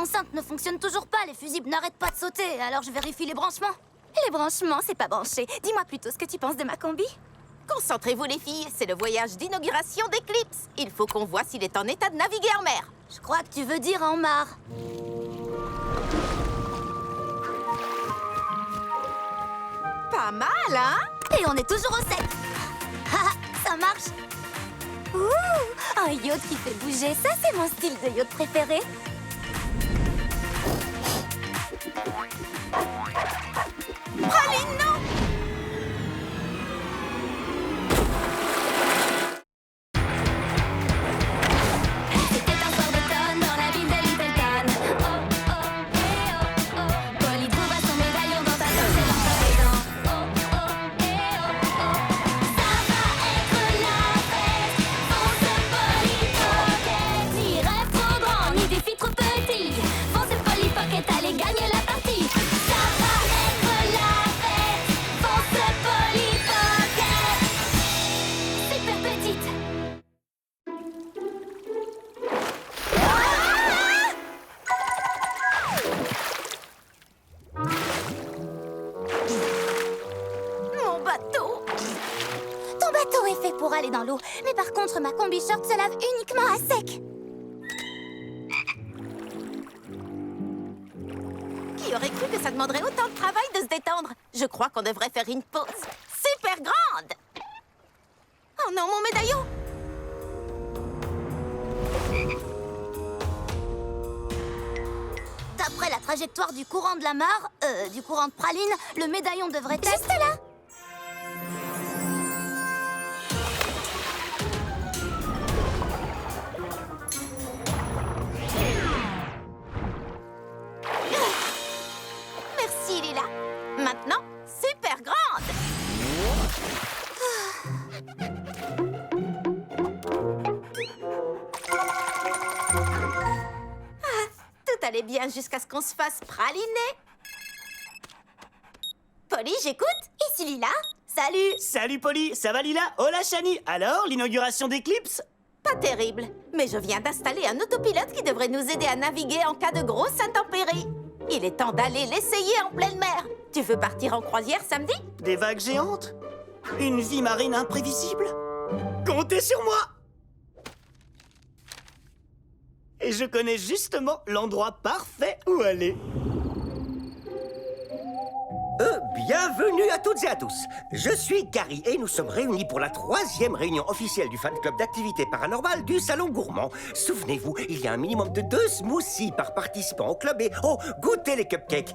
enceintes ne fonctionnent toujours pas, les fusibles n'arrêtent pas de sauter, alors je vérifie les branchements. Les branchements, c'est pas branché. Dis-moi plutôt ce que tu penses de ma combi. Concentrez-vous les filles, c'est le voyage d'inauguration d'Eclipse. Il faut qu'on voit s'il est en état de naviguer en mer. Je crois que tu veux dire en mare. Pas mal, hein? Et on est toujours au sec. Haha, ça marche. Ouh, un yacht qui fait bouger, ça c'est mon style de yacht préféré. Praline, non! C'était un soir d'automne dans la ville de Littleton. Oh, oh, eh, oh, oh. Polly trouva son médaillon dans ta poche et l'enfant dedans. Oh, oh, eh, oh, oh. Ça va être la fête. Fonce Polly Pocket. Ni rêve trop grand, ni défi trop petit. Fonce Polly Pocket, allez gagner la partie. Ça va être la fête. Fonce Polly Pocket. Super petite. Mon bateau! Ton bateau est fait pour aller dans l'eau, mais par contre, ma combi short se lave uniquement à sec. Qui aurait cru que ça demanderait autant de travail de se détendre? Je crois qu'on devrait faire une pause super grande! Oh non, mon médaillon! D'après la trajectoire du courant de la mare, du courant de praline, le médaillon devrait être... Juste là. Merci, Lila. Maintenant, super grande! Tout allait bien jusqu'à ce qu'on se fasse praliner. Polly, j'écoute. Ici Lila. Salut! Salut Polly, ça va Lila? Hola Shani, alors l'inauguration d'Eclipse? Pas terrible, mais je viens d'installer un autopilote qui devrait nous aider à naviguer en cas de grosse intempérie. Il est temps d'aller l'essayer en pleine mer. Tu veux partir en croisière samedi? Des vagues géantes? Une vie marine imprévisible? Comptez sur moi! Et je connais justement l'endroit parfait où aller. Bienvenue à toutes et à tous. Je suis Gary et nous sommes réunis pour la 3e réunion officielle du fan club d'activités paranormales du Salon Gourmand. Souvenez-vous, il y a un minimum de 2 smoothies par participant au club et oh, goûtez les cupcakes.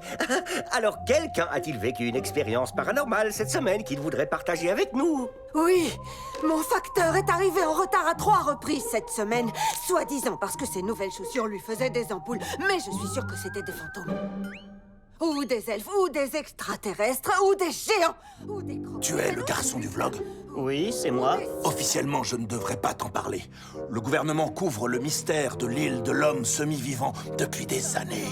Alors, quelqu'un a-t-il vécu une expérience paranormale cette semaine qu'il voudrait partager avec nous? Oui, mon facteur est arrivé en retard à 3 reprises cette semaine, soi-disant parce que ses nouvelles chaussures lui faisaient des ampoules, mais je suis sûre que c'était des fantômes. Ou des elfes, ou des extraterrestres, ou des géants, ou des crocs. Tu es le garçon du vlog? Oui, c'est moi. Officiellement, je ne devrais pas t'en parler. Le gouvernement couvre le mystère de l'île de l'homme semi-vivant depuis des années.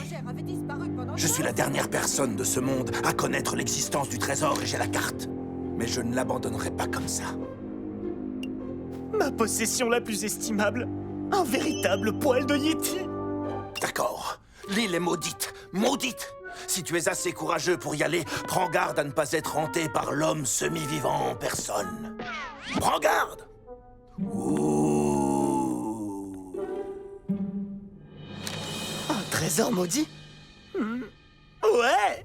Je suis la dernière personne de ce monde à connaître l'existence du trésor et j'ai la carte. Mais je ne l'abandonnerai pas comme ça. Ma possession la plus estimable. Un véritable poil de Yeti. D'accord. L'île est maudite. Maudite! Si tu es assez courageux pour y aller, prends garde à ne pas être hanté par l'homme semi-vivant en personne. Prends garde! Ouh. Un trésor maudit? Ouais!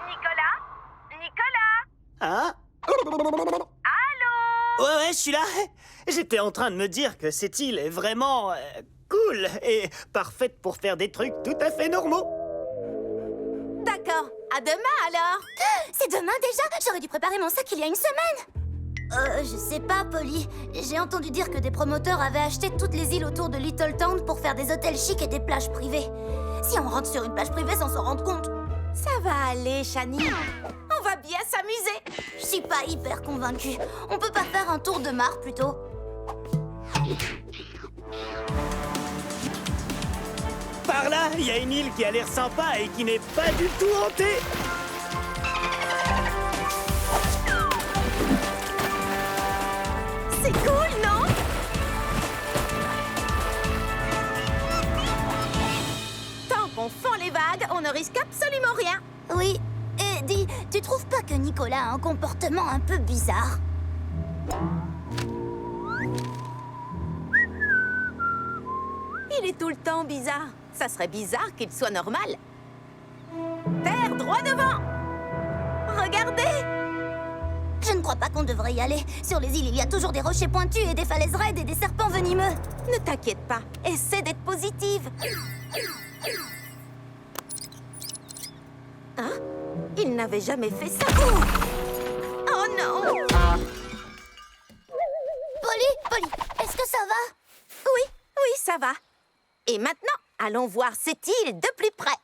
Nicolas? Nicolas? Hein? Allô? Ouais, je suis là. J'étais en train de me dire que cette île est vraiment cool et parfaite pour faire des trucs tout à fait normaux. D'accord. À demain, alors. C'est demain déjà? J'aurais dû préparer mon sac il y a une semaine. Je sais pas, Polly. J'ai entendu dire que des promoteurs avaient acheté toutes les îles autour de Little Town pour faire des hôtels chics et des plages privées. Si on rentre sur une plage privée sans s'en rendre compte, Ça va aller, Shani. On va bien s'amuser. je suis pas hyper convaincue. On peut pas faire un tour de mare plutôt? Par là, il y a une île qui a l'air sympa et qui n'est pas du tout hantée. C'est cool, non? les vagues, on ne risque absolument rien. Oui. Et dis, tu trouves pas que Nicolas a un comportement un peu bizarre? Il est tout le temps bizarre. Ça serait bizarre qu'il soit normal. Terre, droit devant! Regardez! Je ne crois pas qu'on devrait y aller. Sur les îles, il y a toujours des rochers pointus et des falaises raides et des serpents venimeux. Ne t'inquiète pas, essaie d'être positive. Hein? Il n'avait jamais fait ça. Oh non! Polly, est-ce que ça va? Oui, ça va. Et maintenant, allons voir cette île de plus près.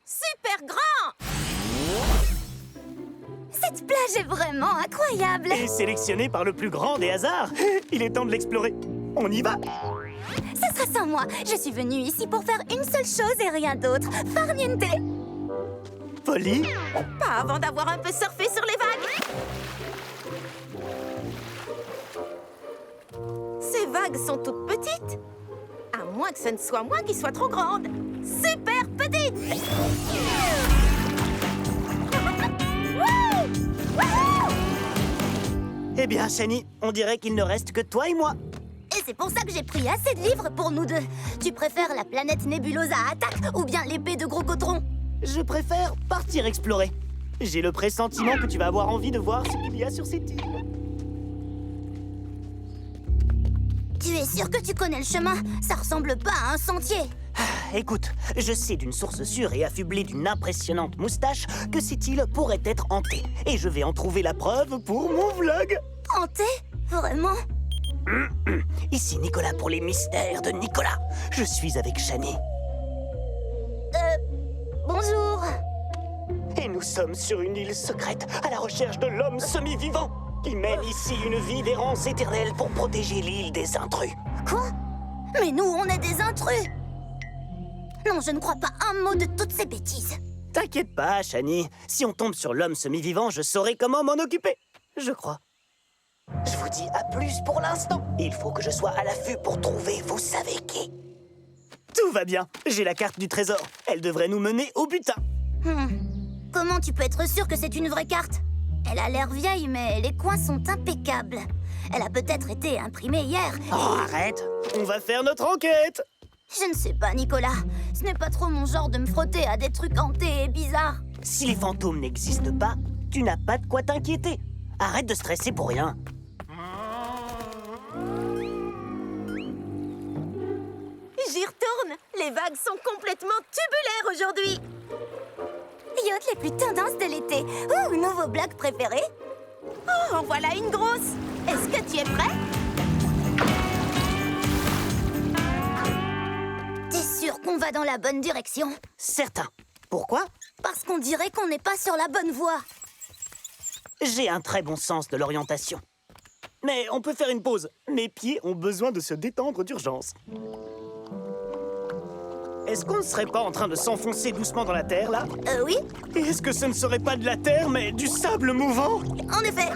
Super grand! Cette plage est vraiment incroyable. Et sélectionné par le plus grand des hasards. Il est temps de l'explorer. On y va. Ça sera sans moi. Je suis venue ici pour faire une seule chose et rien d'autre. Farniente. Polly? Pas avant d'avoir un peu surfé sur les vagues. Ces vagues sont toutes petites. À moins que ce ne soit moi qui sois trop grande. Super petite! Eh bien, Shani, on dirait qu'il ne reste que toi et moi. Et c'est pour ça que j'ai pris assez de livres pour nous deux. Tu préfères la planète nébuleuse à attaque ou bien l'épée de gros Gautron? Je préfère partir explorer. J'ai le pressentiment que tu vas avoir envie de voir ce qu'il y a sur cette île. Tu es sûr que tu connais le chemin? Ça ressemble pas à un sentier. Écoute, je sais d'une source sûre et affublée d'une impressionnante moustache que cette île pourrait être hantée. Et je vais en trouver la preuve pour mon vlog. Hanté? Vraiment? Ici Nicolas pour les mystères de Nicolas. Je suis avec Shani. Bonjour. Et nous sommes sur une île secrète à la recherche de l'homme semi-vivant qui mène ici une vie d'errance éternelle pour protéger l'île des intrus. Quoi? Mais nous, on est des intrus. Non, je ne crois pas un mot de toutes ces bêtises. T'inquiète pas, Shani. Si on tombe sur l'homme semi-vivant, je saurai comment m'en occuper. Je crois. Je vous dis à plus pour l'instant. Il faut que je sois à l'affût pour trouver vous savez qui. Tout va bien. J'ai la carte du trésor. Elle devrait nous mener au butin. Comment tu peux être sûr que c'est une vraie carte? Elle a l'air vieille, mais les coins sont impeccables. Elle a peut-être été imprimée hier. Oh, arrête. On va faire notre enquête. Je ne sais pas, Nicolas. Ce n'est pas trop mon genre de me frotter à des trucs hantés et bizarres. Si les fantômes n'existent pas, tu n'as pas de quoi t'inquiéter. Arrête de stresser pour rien. J'y retourne. Les vagues sont complètement tubulaires aujourd'hui. Yacht les plus tendances de l'été. Ouh, nouveau blog préféré. Oh, en voilà une grosse. Est-ce que tu es prêt? T'es sûr qu'on va dans la bonne direction? Certain. Pourquoi? Parce qu'on dirait qu'on n'est pas sur la bonne voie. J'ai un très bon sens de l'orientation. Mais on peut faire une pause. Mes pieds ont besoin de se détendre d'urgence. Est-ce qu'on ne serait pas en train de s'enfoncer doucement dans la terre, là? Oui, Et est-ce que ce ne serait pas de la terre, mais du sable mouvant? en effet.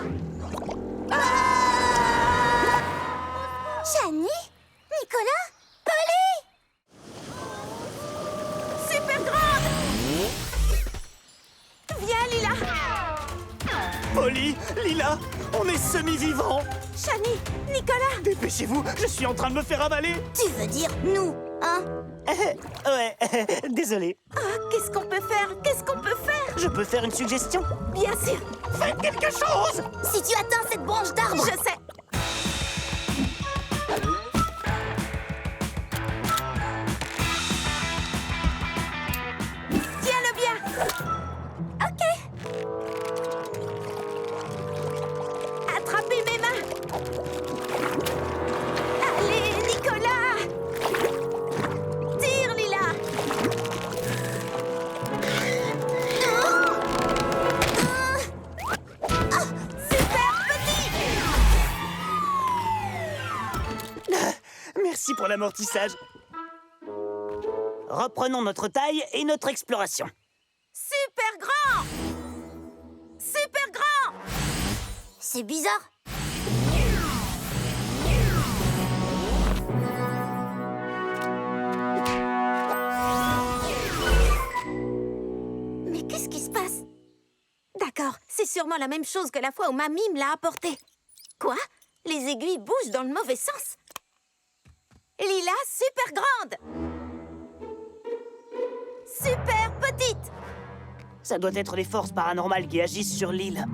Shani? Nicolas? Polly? Super grande. Viens, Lila. Polly, Lila, on est semi-vivants. Shani, Nicolas. Dépêchez-vous, je suis en train de me faire avaler. Tu veux dire nous, hein? Ouais, désolé. Ah, qu'est-ce qu'on peut faire? Qu'est-ce qu'on peut faire? Je peux faire une suggestion? Bien sûr. Faites quelque chose! Si tu atteins cette branche d'arbre... Je sais. Tiens-le bien. Ok. Attrapez mes mains. Allez, Nicolas. Tire, Lila. Super petit. Merci pour l'amortissage. Reprenons notre taille et notre exploration. Super grand. Super grand. C'est bizarre. se passe? D'accord, c'est sûrement la même chose que la fois où Mamie me l'a apporté. Quoi? Les aiguilles bougent dans le mauvais sens. Lila, super grande! Super petite! Ça doit être les forces paranormales qui agissent sur l'île.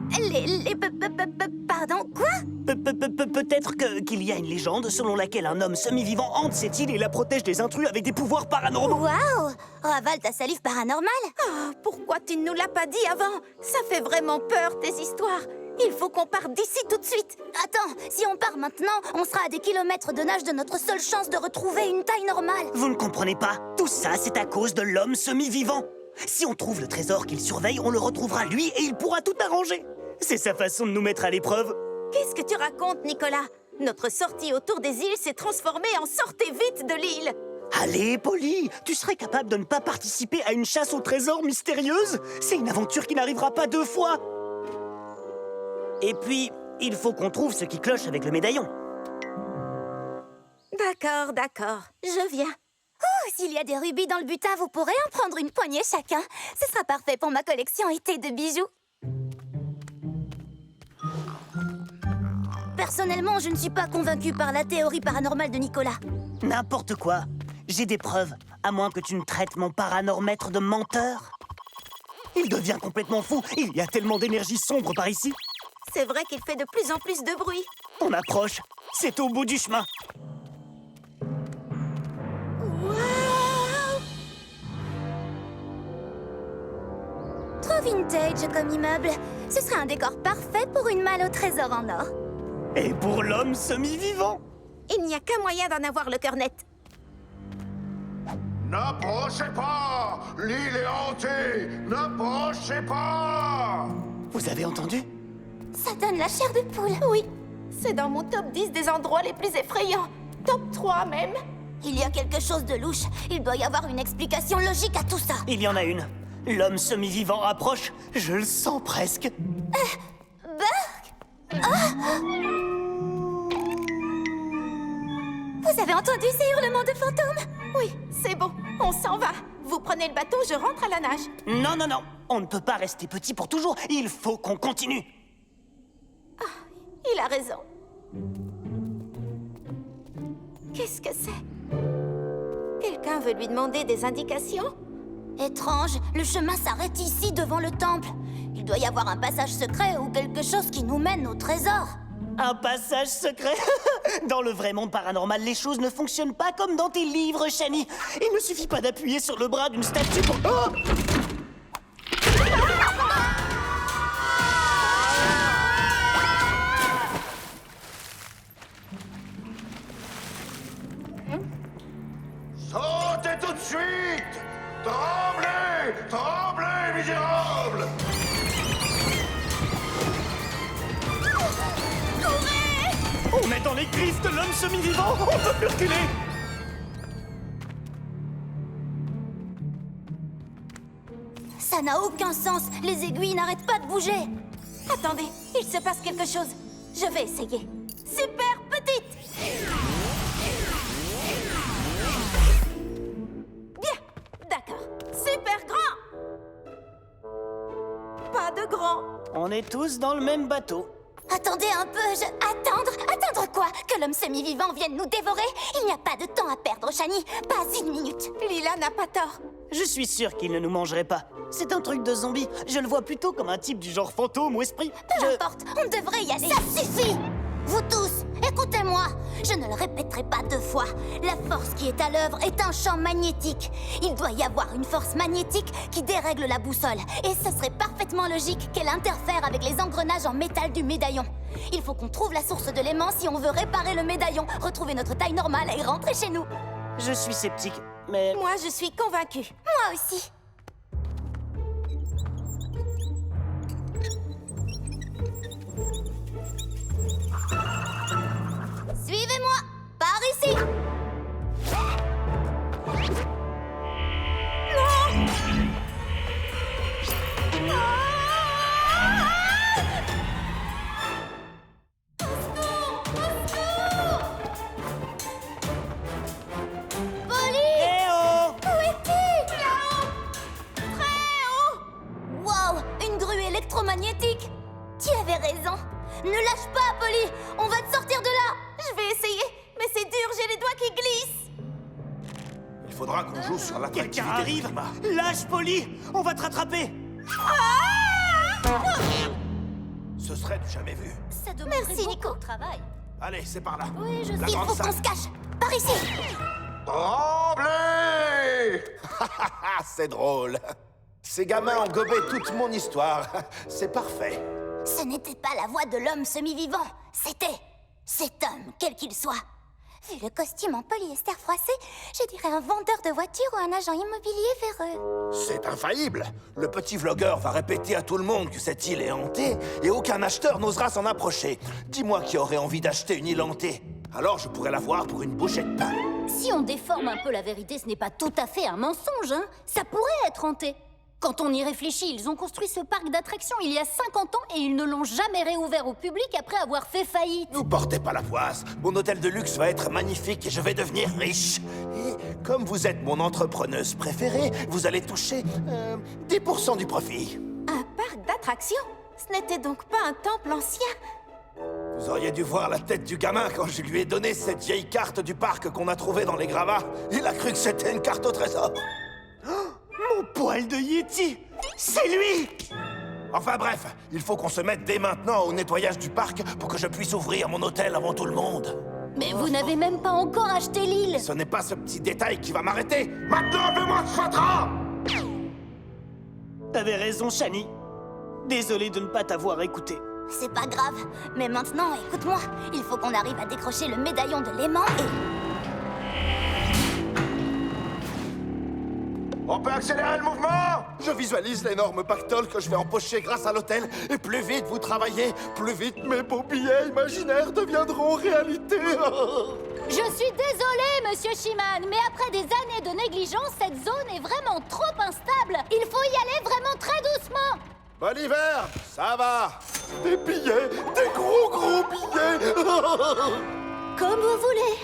Pardon, quoi? Peut-être qu'il y a une légende selon laquelle un homme semi-vivant hante cette île et la protège des intrus avec des pouvoirs paranormaux. Waouh! Ravale ta salive paranormale? Oh, pourquoi tu ne nous l'as pas dit avant? Ça fait vraiment peur, tes histoires. Il faut qu'on parte d'ici tout de suite. Attends, si on part maintenant, on sera à des kilomètres de nage de notre seule chance de retrouver une taille normale. Vous ne comprenez pas? Tout ça, c'est à cause de l'homme semi-vivant. Si on trouve le trésor qu'il surveille, on le retrouvera lui et il pourra tout arranger. C'est sa façon de nous mettre à l'épreuve. Qu'est-ce que tu racontes, Nicolas? Notre sortie autour des îles s'est transformée en sortez vite de l'île. Allez, Polly, tu serais capable de ne pas participer à une chasse au trésor mystérieuse? C'est une aventure qui n'arrivera pas 2 fois. Et puis, il faut qu'on trouve ce qui cloche avec le médaillon. D'accord, d'accord. Je viens. S'il y a des rubis dans le butin, vous pourrez en prendre une poignée chacun. Ce sera parfait pour ma collection été de bijoux. Personnellement, je ne suis pas convaincue par la théorie paranormale de Nicolas. N'importe quoi. J'ai des preuves, à moins que tu ne traites mon paranormètre de menteur. Il devient complètement fou. Il y a tellement d'énergie sombre par ici. C'est vrai qu'il fait de plus en plus de bruit. On approche. C'est au bout du chemin. Trop vintage comme immeuble. Ce serait un décor parfait pour une malle au trésor en or. Et pour l'homme semi-vivant. Il n'y a qu'un moyen d'en avoir le cœur net. N'approchez pas! L'île est hantée! N'approchez pas! Vous avez entendu? Ça donne la chair de poule. Oui, c'est dans mon top 10 des endroits les plus effrayants. Top 3 même. Il y a quelque chose de louche. Il doit y avoir une explication logique à tout ça. Il y en a une. L'homme semi-vivant approche. Je le sens presque. Vous avez entendu ces hurlements de fantômes? Oui, c'est bon, on s'en va. Vous prenez le bateau, je rentre à la nage. Non, non, non. On ne peut pas rester petit pour toujours. Il faut qu'on continue. Il a raison. Qu'est-ce que c'est? Quelqu'un veut lui demander des indications? Étrange, le chemin s'arrête ici devant le temple. Il doit y avoir un passage secret ou quelque chose qui nous mène au trésor. Un passage secret? Dans le vrai monde paranormal, les choses ne fonctionnent pas comme dans tes livres, Shani. Il ne suffit pas d'appuyer sur le bras d'une statue pour... Oh! Sautez tout de suite! Tremblez! Tremblez, misérables! On est dans les griffes de l'homme semi-vivant. On peut plus reculer. Ça n'a aucun sens. Les aiguilles n'arrêtent pas de bouger. Attendez, il se passe quelque chose. Je vais essayer. Super petite! Bien, d'accord. Super grand! Pas de grand. On est tous dans le même bateau. Attendez un peu, Attendre quoi? Que l'homme semi-vivant vienne nous dévorer? Il n'y a pas de temps à perdre, Shani. Pas une minute. Lila n'a pas tort. Je suis sûr qu'il ne nous mangerait pas. C'est un truc de zombie. Je le vois plutôt comme un type du genre fantôme ou esprit. Peu importe, on devrait y aller. Ça suffit! Vous tous, écoutez-moi. Je ne le répéterai pas 2 fois. La force qui est à l'œuvre est un champ magnétique. Il doit y avoir une force magnétique qui dérègle la boussole. Et ce serait parfaitement logique qu'elle interfère avec les engrenages en métal du médaillon. Il faut qu'on trouve la source de l'aimant si on veut réparer le médaillon, retrouver notre taille normale et rentrer chez nous. Je suis sceptique, mais... Moi, je suis convaincue. Moi aussi. Suivez-moi. Par ici. Eh oh! Où es-tu? Là-haut. électromagnétique. Tu avais raison. Ne lâche pas, Polly. On va te sortir de là. Je vais essayer, mais c'est dur, j'ai les doigts qui glissent. Il faudra qu'on joue sur l'attractivité Quelqu'un du arrive. climat. Lâche, Polly. On va te rattraper. Ce serait du jamais vu. Ça Merci, Nico. travail. Allez, c'est par là. Oui, je La sais. Il grande faut qu'on salle. se cache. Par ici. Tremblez! Ah, c'est drôle. Ces gamins ont gobé toute mon histoire. C'est parfait. Ce n'était pas la voix de l'homme semi-vivant. C'était cet homme, quel qu'il soit. Vu le costume en polyester froissé, je dirais un vendeur de voitures ou un agent immobilier véreux. C'est infaillible. Le petit vlogueur va répéter à tout le monde que cette île est hantée et aucun acheteur n'osera s'en approcher. Dis-moi qui aurait envie d'acheter une île hantée. Alors je pourrais la voir pour une bouchée de pain. Si on déforme un peu la vérité, ce n'est pas tout à fait un mensonge, hein. Ça pourrait être hanté. Quand on y réfléchit, ils ont construit ce parc d'attractions il y a 50 ans et ils ne l'ont jamais réouvert au public après avoir fait faillite. Vous portez pas la poisse. Mon hôtel de luxe va être magnifique et je vais devenir riche. Et comme vous êtes mon entrepreneuse préférée, vous allez toucher 10% du profit. Un parc d'attractions? Ce n'était donc pas un temple ancien? Vous auriez dû voir la tête du gamin quand je lui ai donné cette vieille carte du parc qu'on a trouvée dans les gravats. Il a cru que c'était une carte au trésor. Mon poil de Yeti. C'est lui. Enfin bref, il faut qu'on se mette dès maintenant au nettoyage du parc pour que je puisse ouvrir mon hôtel avant tout le monde. Mais vous n'avez même pas encore acheté l'île. Ce n'est pas ce petit détail qui va m'arrêter. Maintenant, fais-moi ce fatras! T'avais raison, Shani. Désolé de ne pas t'avoir écouté. C'est pas grave. Mais maintenant, écoute-moi. Il faut qu'on arrive à décrocher le médaillon de l'aimant et... On peut accélérer le mouvement? Je visualise l'énorme pactole que je vais empocher grâce à l'hôtel. Et plus vite vous travaillez, plus vite mes beaux billets imaginaires deviendront réalité. Je suis désolée, monsieur Shiman, mais après des années de négligence, cette zone est vraiment trop instable. Il faut y aller vraiment très doucement. Bon hiver, ça va. Des billets, des gros billets. Comme vous voulez.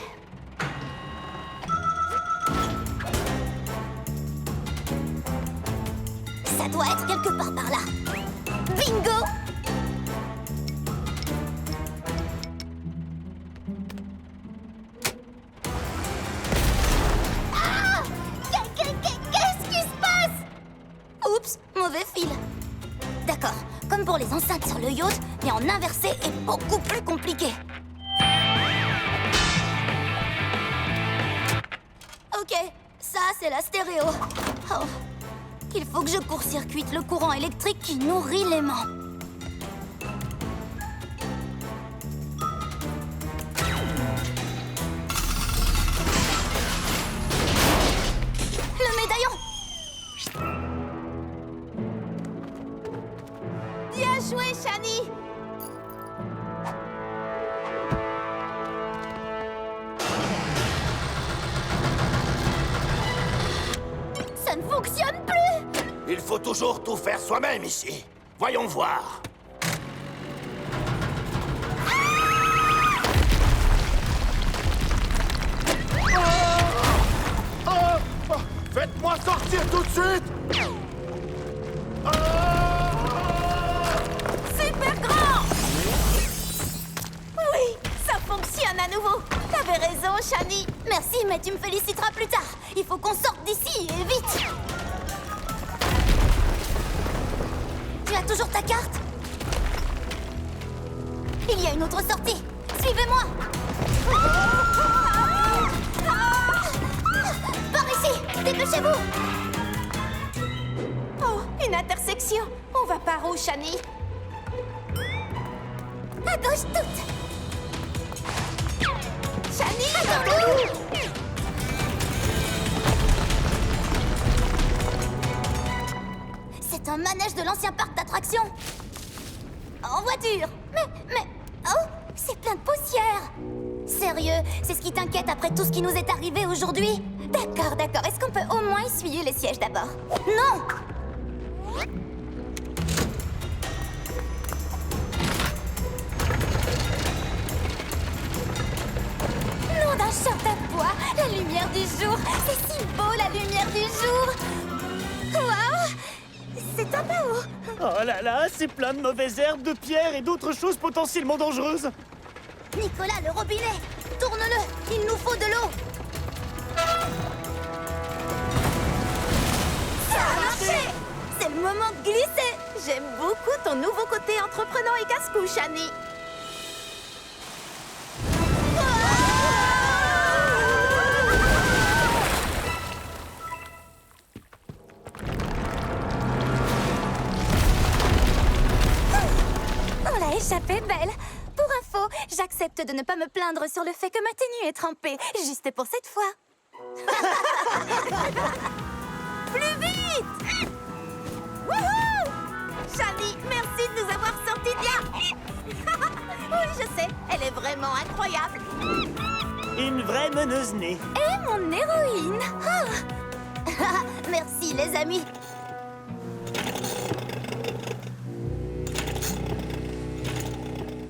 Ça doit être quelque part par là. Bingo! Ah! Qu'est-ce qui se passe? Oups, mauvais fil. D'accord, comme pour les enceintes sur le yacht, mais en inversé et beaucoup plus compliqué. Ok, ça c'est la stéréo. Oh. Il faut que je court-circuite le courant électrique qui nourrit l'aimant. Le médaillon! Bien joué, Shani! Ça ne fonctionne plus! Il faut toujours tout faire soi-même ici. Voyons voir. Faites-moi sortir tout de suite. Super grand! Oui, ça fonctionne à nouveau. T'avais raison, Shani. Merci, mais tu me féliciteras plus tard. Il faut qu'on sorte d'ici et vite! Tu as toujours ta carte? Il y a une autre sortie. Suivez-moi! Par ici! Dépêchez-vous! Oh, une intersection. On va par où, Shani? À gauche toute! Shani! Attends-nous! C'est un manège de l'ancien parc d'attractions. En voiture. Mais... Oh, c'est plein de poussière. Sérieux, c'est ce qui t'inquiète après tout ce qui nous est arrivé aujourd'hui? D'accord. Est-ce qu'on peut au moins essuyer les sièges d'abord? Non! Nom d'un short à bois, la lumière du jour. C'est si beau, la lumière du jour. Waouh! C'est un peu haut. Oh là là, c'est plein de mauvaises herbes, de pierres et d'autres choses potentiellement dangereuses. Nicolas, le robinet! Tourne-le! Il nous faut de l'eau! Ça a marché! C'est le moment de glisser. J'aime beaucoup ton nouveau côté entreprenant et casse-cou, Shani. On l'a échappé, belle! Pour info, j'accepte de ne pas me plaindre sur le fait que ma tenue est trempée, juste pour cette fois. Plus vite! Wouhou! Shani, merci de nous avoir sortis de là. Oui, je sais, elle est vraiment incroyable. Une vraie meneuse nez. Et mon héroïne! Ah. Merci, les amis!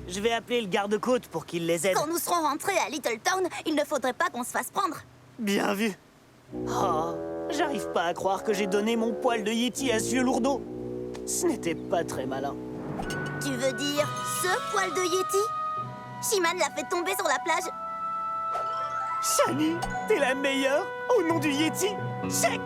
Je vais appeler le garde-côte pour qu'il les aide. Quand nous serons rentrés à Little Town, il ne faudrait pas qu'on se fasse prendre. Bien vu. Oh, j'arrive pas à croire que j'ai donné mon poil de Yeti à ce vieux lourdeau. Ce n'était pas très malin. Tu veux dire ce poil de Yeti? Shiman l'a fait tomber sur la plage. Shani, t'es la meilleure au nom du Yeti. Check.